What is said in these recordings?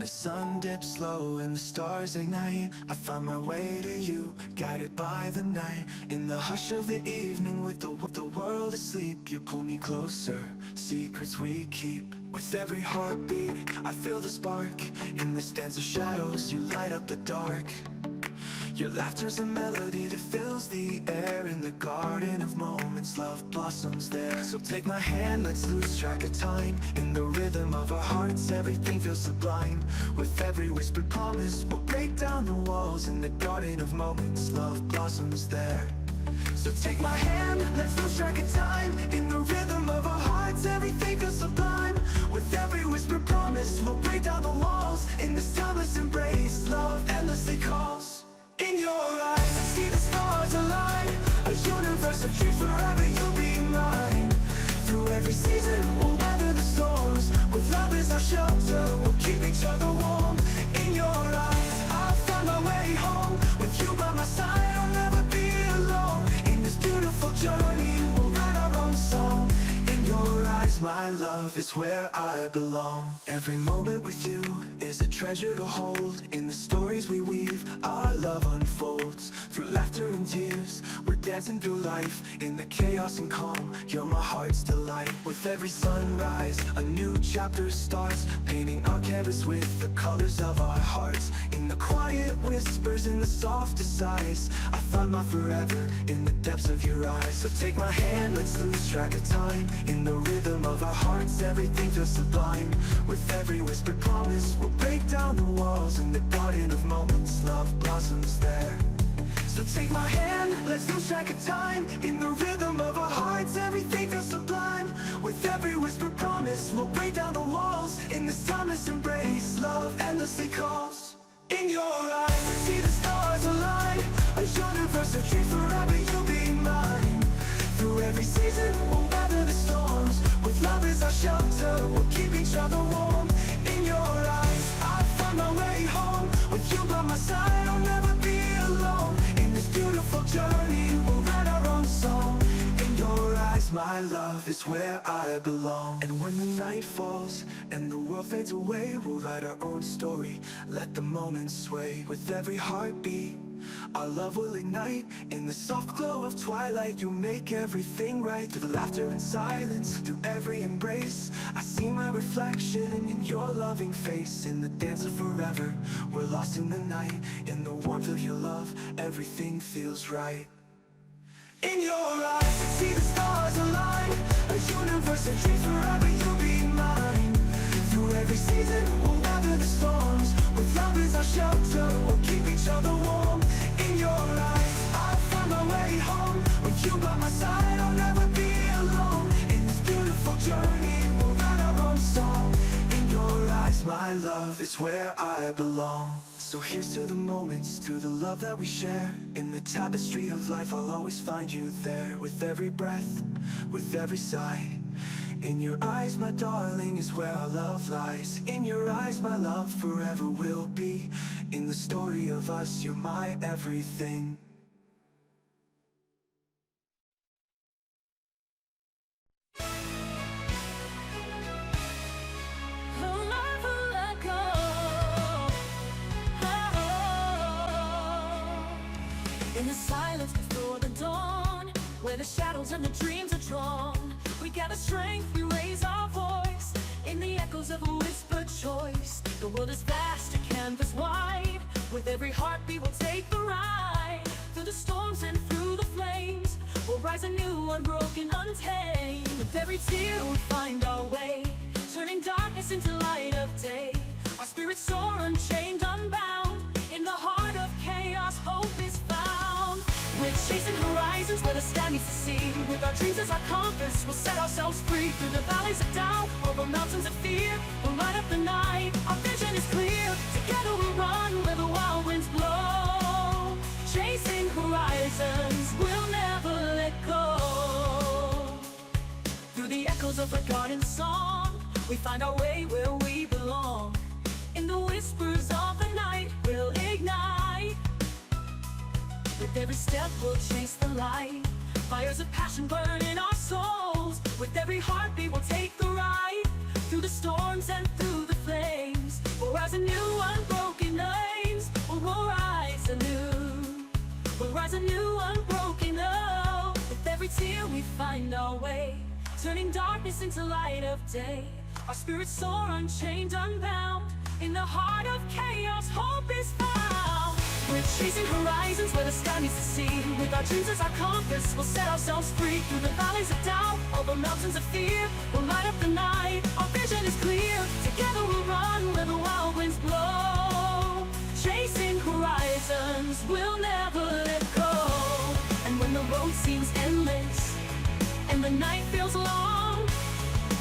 The sun dips low and the stars ignite. I find my way to you, guided by the night. In the hush of the evening, with the world asleep, you pull me closer, secrets we keep. With every heartbeat, I feel the spark. In this dance of shadows, you light up the dark. Your laughter's a melody that fills the air. In the garden of moments, love blossoms there. So take my hand, let's lose track of time. In the rhythm of our hearts, everything feels sublime. With every whispered promise, we'll break down the walls. In the garden of moments, love blossoms there. So take my hand, let's lose track of time. In the rhythm of our hearts, everything feels sublime. With every whispered promise, we'll break down the walls. In this timeless embrace, love endlessly calls. In your eyes, I see the stars align. A universe of truth, forever you'll be mine. Through every season, we'll weather the storms. With love as our shelter, we'll keep each other warm. In your eyes, I'll find my way home. With you by my side, I'll never be alone. In this beautiful journey, we'll write our own song. In your eyes, my love is where I belong. Every moment with you is a treasure to hold. In the stories we weave, our love unfolds. Through laughter and tears, we're dancing through life. In the chaos and calm, you're my heart's delight. With every sunrise, a new chapter starts, painting our canvas with the colors of our hearts. In the quiet whispers, in the softest sighs, I find my forever in the depths of your eyes. So take my hand, let's lose track of time. In the rhythm of our hearts, everything feels sublime. With every whispered promise, we'll break down the walls. In the garden of moments, love blossoms there. So take my hand, let's lose track of time. In the rhythm of our hearts, everything feels sublime. With every whispered promise, we'll break down the walls. In this timeless embrace, love endlessly calls. In your eyes, I see the stars align. A universe of truth, forever you'll be mine. Through every season, we'll weather the storms. With love as our shelter, we'll keep each other warm. In your eyes, I'll find my way home. With you by my side, I'll never be alone. In this beautiful journey, we'll write our own song. In your eyes, my love is where I belong. And when the night falls and the world fades away, we'll write our own story, let the moments sway. With every heartbeat, our love will ignite. In the soft glow of twilight, you make everything right. Through the laughter and silence, through every embrace, I see my reflection in your loving face. In the dance of forever, we're lost in the night. In the warmth of your love, everything feels right. In your eyes, I see the stars align. A universe of dreams, forever you'll be mine. Through every season, we'll weather the storms. With love as our shelter, we'll keep each other warm. In your eyes, I'll find my way home. With you by my side, I'll never be alone. In this beautiful journey, we'll write our own song. In your eyes, my love is where I belong. So here's to the moments, to the love that we share. In the tapestry of life, I'll always find you there. With every breath, with every sigh. In your eyes, my darling, is where our love lies. In your eyes, my love forever will be. In the story of us, you're my everything. In the silence before the dawn, where the shadows and the dreams are drawn, we gather strength, we raise our voice. In the echoes of a whispered choice, the world is vast, a canvas wide. With every heartbeat we'll take the ride. Through the storms and through the flames, we'll rise anew, unbroken, untamed. With every tear we'll find our way, turning darkness into light of day. Our spirits soar unchained, unbound. In the heart of chaos, hope is found. We're chasing horizons where the sky meets the sea. With our dreams as our compass, we'll set ourselves free. Through the valleys of doubt, over mountains of fear, we'll light up the night. Our vision is clear. Together we'll run where the wild winds blow. Chasing horizons, we'll never let go. Through the echoes of a garden song, we find our way where we belong. In the whispers of the night, we'll ignite. With every step we'll chase the light. Fires of passion burn in our souls. With every heartbeat we'll take the ride. Through the storms and through the flames, we'll rise anew, darkness into light of day. Our spirits soar unchained, unbound. In the heart of chaos, hope is found. We're chasing horizons where the sky meets the sea. With our dreams as our compass, we'll set ourselves free. Through the valleys of doubt, over mountains of fear, we'll light up the night. Our vision is clear. Together we'll run where the wild winds blow. Chasing horizons, we'll never let go. And when the road seems endless and the night feels long,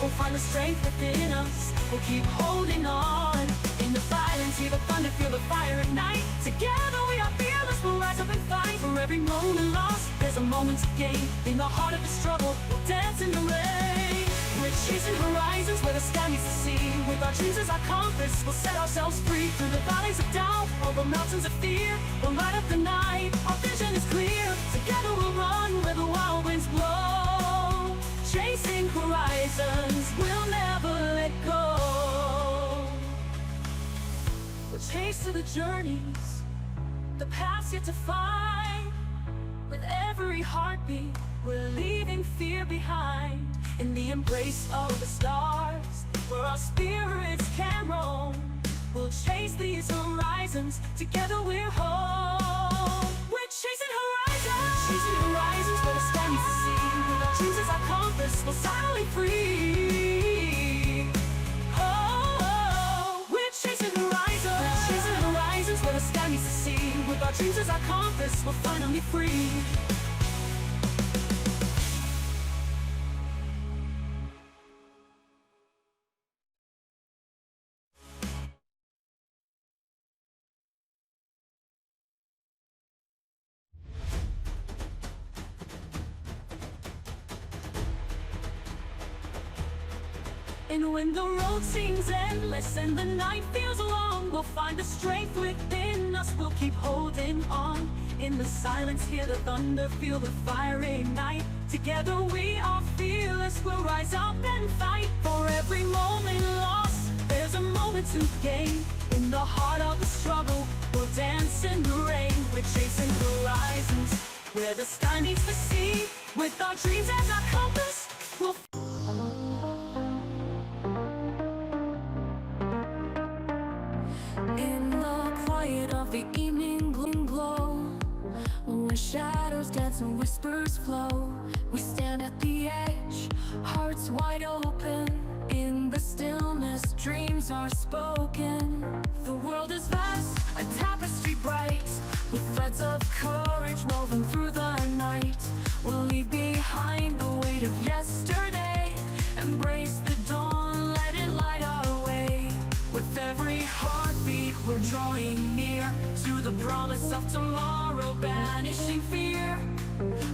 we'll find the strength within us. We'll keep holding on. In the silence, hear the thunder, feel the fire ignite. Together we are fearless, we'll rise up and fight. For every moment lost, there's a moment to gain. In the heart of the struggle, we'll dance in the rain. We're chasing horizons where the sky meets the sea. With our dreams as our compass, we'll set ourselves free. Through the valleys of doubt, over mountains of fear, we'll light up the night. Our vision is clear. Together we'll run where the wild winds blow. Chasing horizons, we'll never let go. We'll chase to the journeys, the paths yet to find. With every heartbeat, we're leaving fear behind. In the embrace of the stars, where our spirits can roam, we'll chase these horizons, together we're home. We're chasing horizons, where the sky meets the sea. With our dreams as our compass, we'll silently free. Oh, we're chasing horizons, where the sky meets the sea. With our dreams as our compass, we're finally free. And when the road seems endless and the night feels long, we'll find the strength within us, we'll keep holding on. In the silence, hear the thunder, feel the fire ignite. Together we are fearless, we'll rise up and fight. For every moment lost, there's a moment to gain. In the heart of the struggle, we'll dance in the rain. We're chasing horizons, where the sky meets the sea. With our dreams as our compass, we'll in the quiet of the evening glow, where shadows dance and whispers flow, we stand at the edge, hearts wide open. In the stillness, dreams are spoken. The world is vast, a tapestry bright, with threads of courage woven through the night. We'll leave behind the weight of yesterday, embrace the dawn, let it light our way. With every heartbeat, we're drawing near to the promise of tomorrow, banishing fear.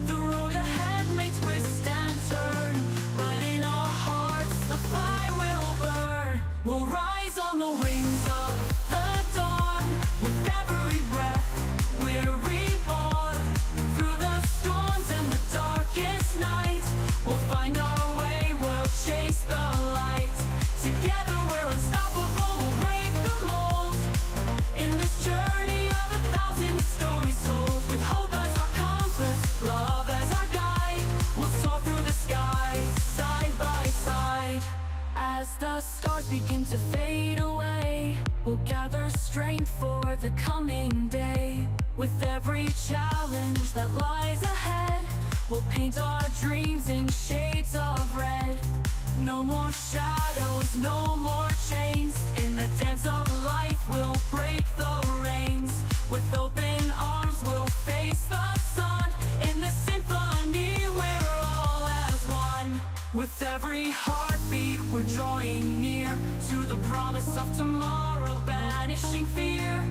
The road ahead may twist and turn, but in our hearts the fire will burn. We'll rise on the wings of the dawn. With every breath, we're reborn. Through the storms and the darkest night, we'll find our way, we'll chase the light. Together we're unstoppable, we'll break the mold. In this journey of 1,000 stories told, with hope as our compass, love as our guide, we'll soar through the skies, side by side. As the stars begin to fade away, we'll gather strength for the coming day. With every challenge that lies ahead, we'll paint our dreams in shades of red. No more shadows, no more chains. In the dance of life, we'll break the reins. With open arms, we'll face the sun. In the symphony, we're all as one. With every heartbeat, we're drawing near to the promise of tomorrow, banishing fear.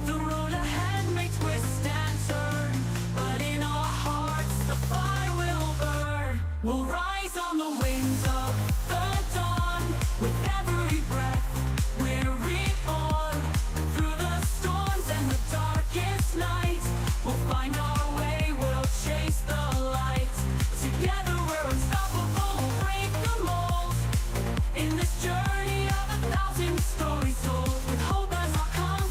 The road ahead may twist and turn, but in our hearts, the fire will burn. We'll rise on the wings of the dawn. With every breath, we're reborn. Through the storms and the darkest night, we'll find our way, we'll chase the light. Together we're unstoppable, we'll break the mold. In this journey of 1,000 stories told, with hope as our compass,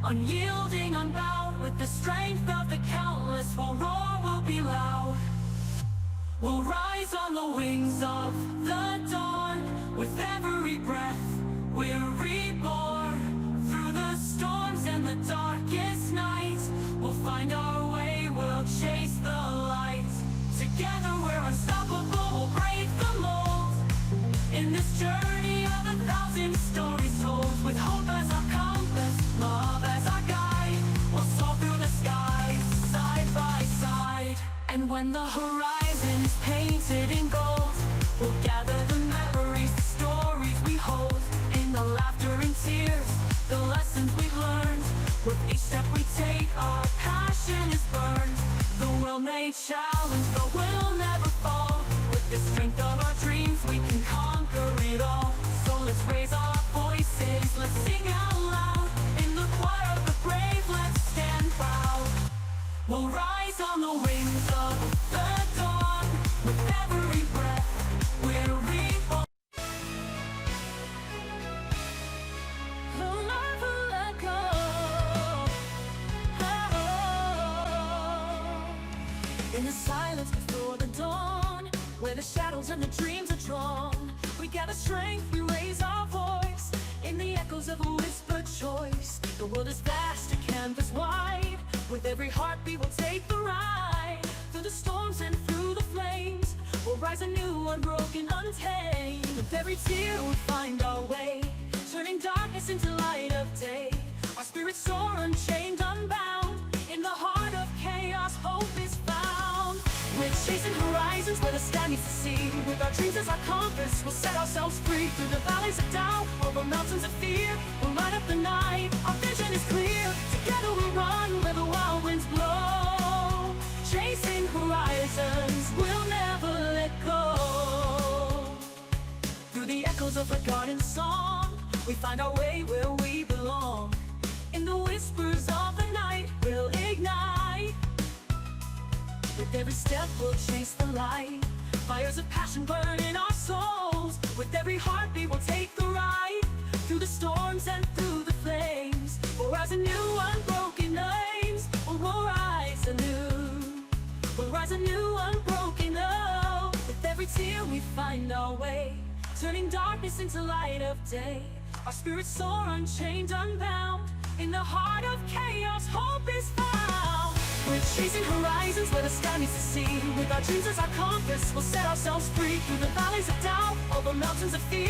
Unyielding, unbowed, with the strength of the countless, we'll roar, we'll be loud. We'll rise on the wings of the dawn. With every breath, we're reborn. Through the storms and the darkest nights, we'll find our way, we'll chase the light. Together we're unstoppable, we'll break the mold. In this journey of 1,000 stories told, with hope as our compass, love as our guide, we'll soar through the skies, side by side. And when the horizon is painted in gold, we'll gather the memories, the stories we hold. In the laughter and tears, the lessons we've learned. With each step we take, our passion is burned. The world may challenge, but we'll never fall. With the strength of our dreams, we can conquer it all. So let's raise our voices, let's sing out loud. In the choir of the brave, let's stand proud. We'll rise on the wings of the dawn. With every breath, we're reborn. We'll never let go. In the silence before the dawn, where the shadows and the dreams are drawn, we gather strength, we raise our voice. In the echoes of a whispered choice, the world is vast, a canvas wide. With every heartbeat we'll take the ride. Through the storms and through the flames, we'll rise anew, unbroken, untamed. With every tear we'll find our way, turning darkness into light of day. Our spirits soar unchained, unbound. In the heart of chaos, hope is found. We're chasing horizons where the sky meets the sea. With our dreams as our compass, we'll set ourselves free. Through the valleys of doubt, over mountains of fear, we'll light up the night, our vision is clear. Together we'll run where the wild winds blow. Chasing horizons, we'll never let go. Through the echoes of a garden song, we find our way where we belong. In the whispers of the night, we'll ignite. With every step we'll chase the light. Fires of passion burn in our souls. With every heartbeat we'll take the ride. Through the storms and through the flames, we'll rise anew, unbroken names. We'll rise anew. We'll rise anew, unbroken, oh. With every tear we find our way, turning darkness into light of day. Our spirits soar unchained, unbound. In the heart of chaos, hope is found. We're chasing horizons where the sky meets the sea. With our dreams as our compass, we'll set ourselves free. Through the valleys of doubt, over mountains of fear.